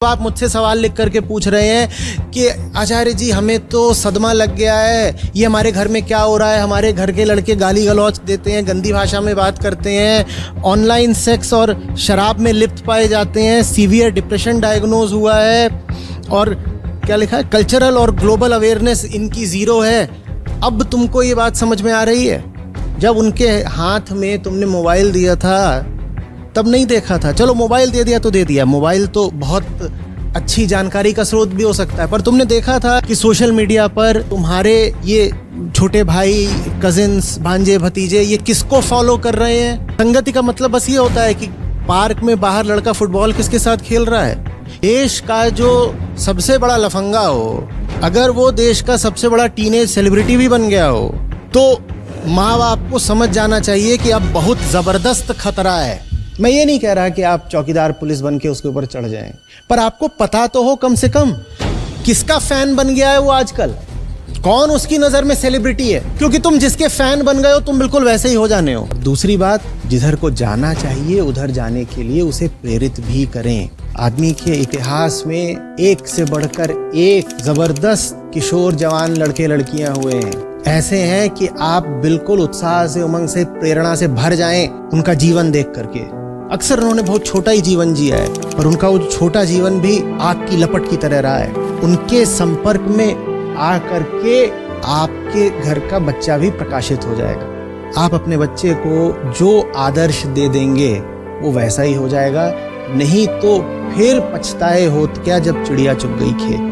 आप मुझसे सवाल लिख करके पूछ रहे हैं कि आचार्य जी हमें तो सदमा लग गया है, ये हमारे घर में क्या हो रहा है, हमारे घर के लड़के गाली गलौज देते हैं, गंदी भाषा में बात करते हैं, ऑनलाइन सेक्स और शराब में लिप्त पाए जाते हैं, सीवियर डिप्रेशन डायग्नोज हुआ है और क्या लिखा है, कल्चरल और ग्लोबल अवेयरनेस इनकी ज़ीरो है। अब तुमको ये बात समझ में आ रही है? जब उनके हाथ में तुमने मोबाइल दिया था तब नहीं देखा था। चलो मोबाइल दे दिया तो दे दिया, मोबाइल तो बहुत अच्छी जानकारी का स्रोत भी हो सकता है, पर तुमने देखा था कि सोशल मीडिया पर तुम्हारे ये छोटे भाई, कजिन्स, भांजे, भतीजे ये किसको फॉलो कर रहे हैं। संगति का मतलब बस ये होता है कि पार्क में बाहर लड़का फुटबॉल किसके साथ खेल रहा है। देश का जो सबसे बड़ा लफंगा हो, अगर वो देश का सबसे बड़ा टीनेज सेलिब्रिटी भी बन गया हो, तो माँ बाप को समझ जाना चाहिए कि अब बहुत जबरदस्त खतरा है। मैं ये नहीं कह रहा कि आप चौकीदार पुलिस बन के उसके ऊपर चढ़ जाएं, पर आपको पता तो हो कम से कम किसका फैन बन गया है वो आजकल, कौन उसकी नजर में सेलिब्रिटी है, क्योंकि तुम जिसके फैन बन गए हो तुम बिल्कुल वैसे ही हो जाने हो। दूसरी बात, जिधर को जाना चाहिए उधर जाने के लिए उसे प्रेरित भी करें। आदमी के इतिहास में एक से बढ़कर एक जबरदस्त किशोर जवान लड़के लड़कियां हुए हैं, ऐसे हैं कि आप बिल्कुल उत्साह से, उमंग से, प्रेरणा से भर जाएं उनका जीवन देख करके। अक्सर उन्होंने बहुत छोटा ही जीवन जिया है, पर उनका वो छोटा जीवन भी आग की लपट की तरह रहा है। उनके संपर्क में आ करके आपके घर का बच्चा भी प्रकाशित हो जाएगा। आप अपने बच्चे को जो आदर्श दे देंगे वो वैसा ही हो जाएगा, नहीं तो फिर पछताए होत क्या जब चिड़िया चुग गई खेत।